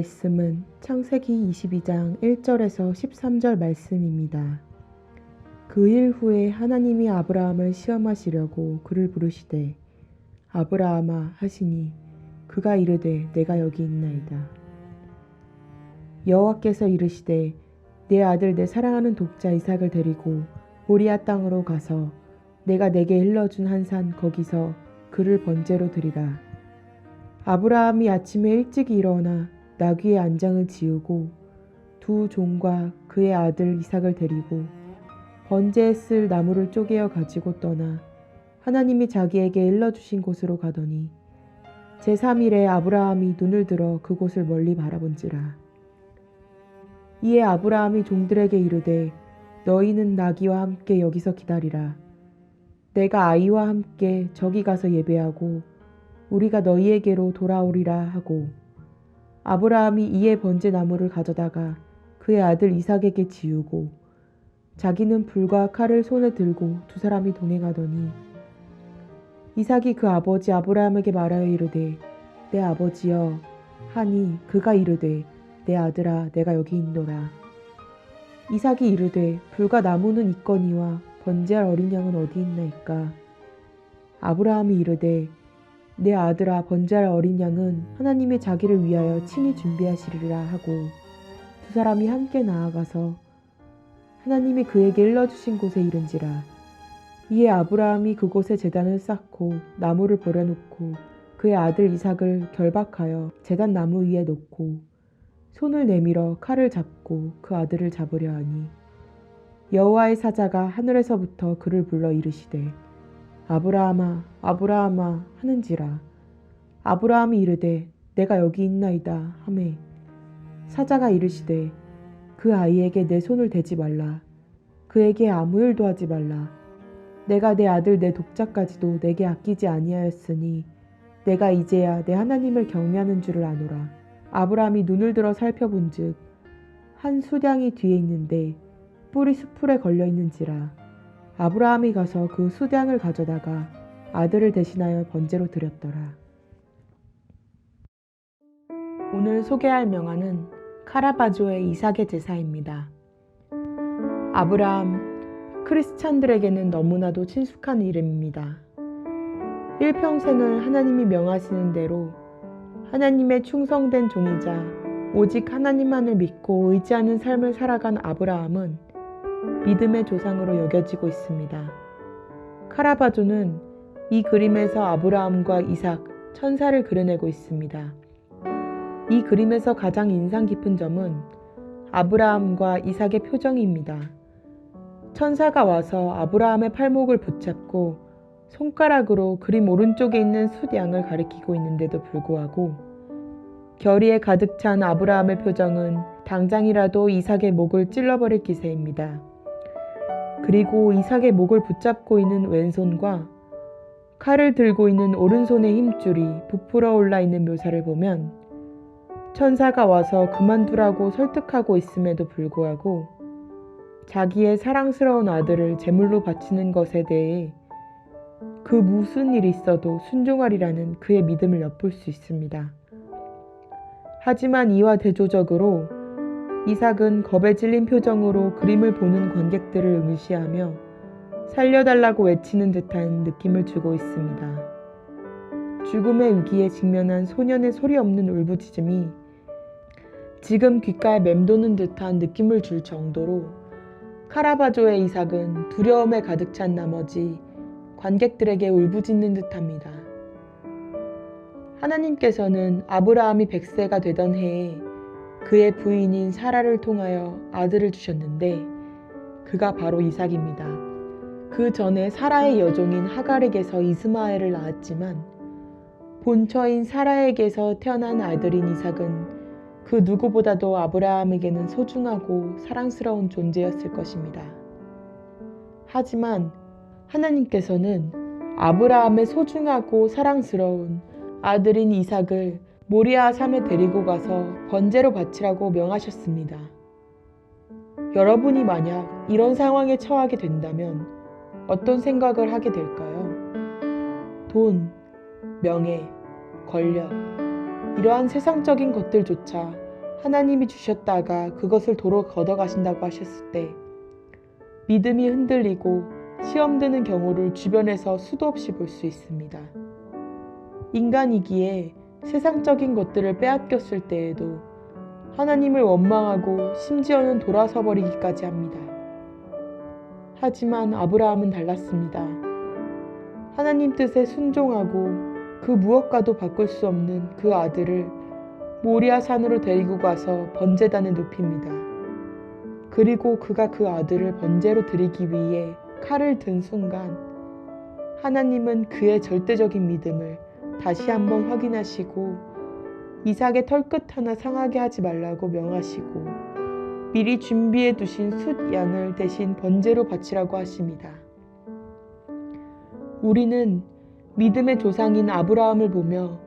말씀은 창세기 22장 1절에서 13절 말씀입니다. 그 일 후에 하나님이 아브라함을 시험하시려고 그를 부르시되 아브라함아 하시니 그가 이르되 내가 여기 있나이다. 여호와께서 이르시되 내 아들 내 사랑하는 독자 이삭을 데리고 모리아 땅으로 가서 내가 내게 일러준 한 산 거기서 그를 번제로 드리라. 아브라함이 아침에 일찍 일어나 나귀의 안장을 지우고 두 종과 그의 아들 이삭을 데리고 번제에 쓸 나무를 쪼개어 가지고 떠나 하나님이 자기에게 일러주신 곳으로 가더니 제3일에 아브라함이 눈을 들어 그곳을 멀리 바라본지라. 이에 아브라함이 종들에게 이르되 너희는 나귀와 함께 여기서 기다리라. 내가 아이와 함께 저기 가서 예배하고 우리가 너희에게로 돌아오리라 하고 아브라함이 이에 번제 나무를 가져다가 그의 아들 이삭에게 지우고 자기는 불과 칼을 손에 들고 두 사람이 동행하더니 이삭이 그 아버지 아브라함에게 말하여 이르되 내 아버지여 하니 그가 이르되 내 아들아 내가 여기 있노라. 이삭이 이르되 불과 나무는 있거니와 번제할 어린 양은 어디 있나이까. 아브라함이 이르되 내 아들아 번제할 어린 양은 하나님이 자기를 위하여 친히 준비하시리라 하고 두 사람이 함께 나아가서 하나님이 그에게 일러주신 곳에 이른지라. 이에 아브라함이 그곳에 제단을 쌓고 나무를 버려놓고 그의 아들 이삭을 결박하여 제단 나무 위에 놓고 손을 내밀어 칼을 잡고 그 아들을 잡으려 하니 여호와의 사자가 하늘에서부터 그를 불러 이르시되 아브라함아 아브라함아 하는지라. 아브라함이 이르되 내가 여기 있나이다 하매 사자가 이르시되 그 아이에게 내 손을 대지 말라. 그에게 아무 일도 하지 말라. 내가 내 아들 내 독자까지도 내게 아끼지 아니하였으니 내가 이제야 내 하나님을 경외하는 줄을 아노라. 아브라함이 눈을 들어 살펴본즉 한 수량이 뒤에 있는데 뿔이 수풀에 걸려 있는지라. 아브라함이 가서 그 수량을 가져다가 아들을 대신하여 번제로 드렸더라. 오늘 소개할 명화는 카라바조의 이삭의 제사입니다. 아브라함, 크리스찬들에게는 너무나도 친숙한 이름입니다. 일평생을 하나님이 명하시는 대로 하나님의 충성된 종이자 오직 하나님만을 믿고 의지하는 삶을 살아간 아브라함은 믿음의 조상으로 여겨지고 있습니다. 카라바조는 이 그림에서 아브라함과 이삭, 천사를 그려내고 있습니다. 이 그림에서 가장 인상 깊은 점은 아브라함과 이삭의 표정입니다. 천사가 와서 아브라함의 팔목을 붙잡고 손가락으로 그림 오른쪽에 있는 숫양을 가리키고 있는데도 불구하고 결의에 가득 찬 아브라함의 표정은 당장이라도 이삭의 목을 찔러버릴 기세입니다. 그리고 이삭의 목을 붙잡고 있는 왼손과 칼을 들고 있는 오른손의 힘줄이 부풀어 올라 있는 묘사를 보면 천사가 와서 그만두라고 설득하고 있음에도 불구하고 자기의 사랑스러운 아들을 제물로 바치는 것에 대해 그 무슨 일이 있어도 순종하리라는 그의 믿음을 엿볼 수 있습니다. 하지만 이와 대조적으로 이삭은 겁에 질린 표정으로 그림을 보는 관객들을 응시하며 살려달라고 외치는 듯한 느낌을 주고 있습니다. 죽음의 위기에 직면한 소년의 소리 없는 울부짖음이 지금 귓가에 맴도는 듯한 느낌을 줄 정도로 카라바조의 이삭은 두려움에 가득 찬 나머지 관객들에게 울부짖는 듯합니다. 하나님께서는 아브라함이 100세가 되던 해에 그의 부인인 사라를 통하여 아들을 주셨는데 그가 바로 이삭입니다. 그 전에 사라의 여종인 하갈에게서 이스마엘을 낳았지만 본처인 사라에게서 태어난 아들인 이삭은 그 누구보다도 아브라함에게는 소중하고 사랑스러운 존재였을 것입니다. 하지만 하나님께서는 아브라함의 소중하고 사랑스러운 아들인 이삭을 모리아 산에 데리고 가서 번제로 바치라고 명하셨습니다. 여러분이 만약 이런 상황에 처하게 된다면 어떤 생각을 하게 될까요? 돈, 명예, 권력, 이러한 세상적인 것들조차 하나님이 주셨다가 그것을 도로 걷어가신다고 하셨을 때 믿음이 흔들리고 시험 드는 경우를 주변에서 수도 없이 볼 수 있습니다. 인간이기에 세상적인 것들을 빼앗겼을 때에도 하나님을 원망하고 심지어는 돌아서 버리기까지 합니다. 하지만 아브라함은 달랐습니다. 하나님 뜻에 순종하고 그 무엇과도 바꿀 수 없는 그 아들을 모리아 산으로 데리고 가서 번제단에 눕힙니다. 그리고 그가 그 아들을 번제로 드리기 위해 칼을 든 순간 하나님은 그의 절대적인 믿음을 다시 한번 확인하시고 이삭의 털끝 하나 상하게 하지 말라고 명하시고 미리 준비해 두신 숫 양을 대신 번제로 바치라고 하십니다. 우리는 믿음의 조상인 아브라함을 보며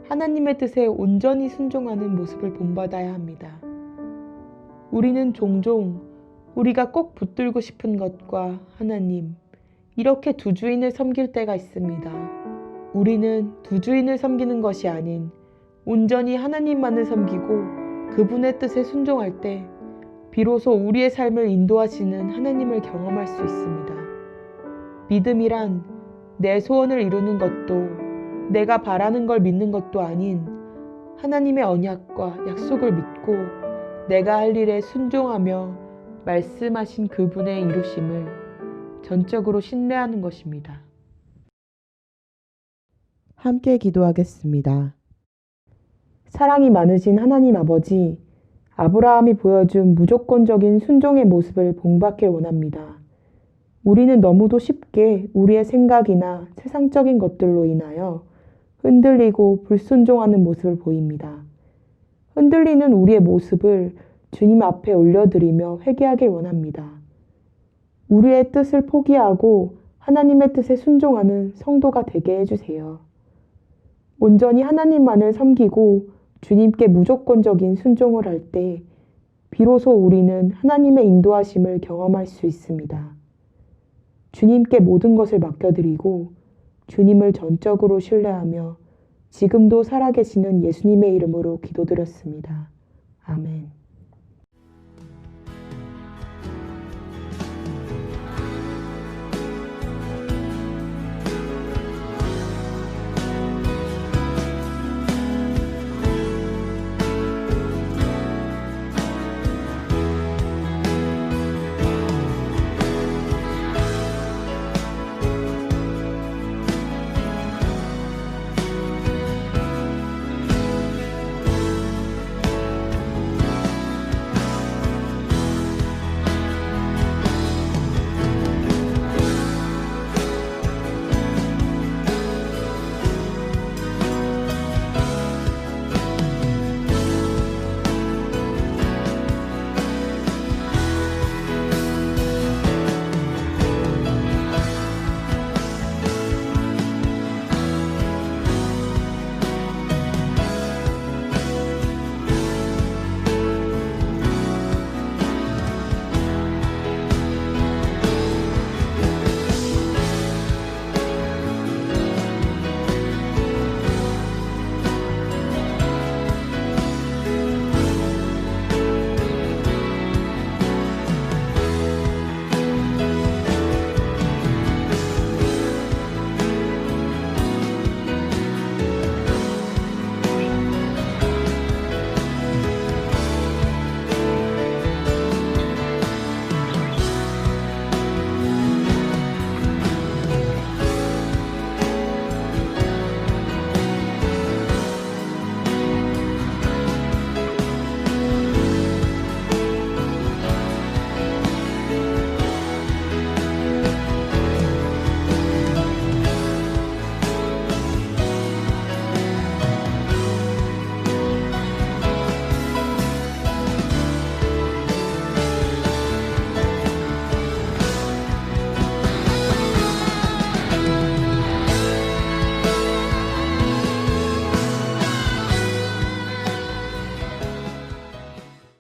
하나님의 뜻에 온전히 순종하는 모습을 본받아야 합니다. 우리는 종종 우리가 꼭 붙들고 싶은 것과 하나님, 이렇게 두 주인을 섬길 때가 있습니다. 우리는 두 주인을 섬기는 것이 아닌 온전히 하나님만을 섬기고 그분의 뜻에 순종할 때 비로소 우리의 삶을 인도하시는 하나님을 경험할 수 있습니다. 믿음이란 내 소원을 이루는 것도 내가 바라는 걸 믿는 것도 아닌 하나님의 언약과 약속을 믿고 내가 할 일에 순종하며 말씀하신 그분의 이루심을 전적으로 신뢰하는 것입니다. 함께 기도하겠습니다. 사랑이 많으신 하나님 아버지, 아브라함이 보여준 무조건적인 순종의 모습을 본받길 원합니다. 우리는 너무도 쉽게 우리의 생각이나 세상적인 것들로 인하여 흔들리고 불순종하는 모습을 보입니다. 흔들리는 우리의 모습을 주님 앞에 올려드리며 회개하길 원합니다. 우리의 뜻을 포기하고 하나님의 뜻에 순종하는 성도가 되게 해주세요. 온전히 하나님만을 섬기고 주님께 무조건적인 순종을 할 때 비로소 우리는 하나님의 인도하심을 경험할 수 있습니다. 주님께 모든 것을 맡겨드리고 주님을 전적으로 신뢰하며 지금도 살아계시는 예수님의 이름으로 기도드렸습니다. 아멘.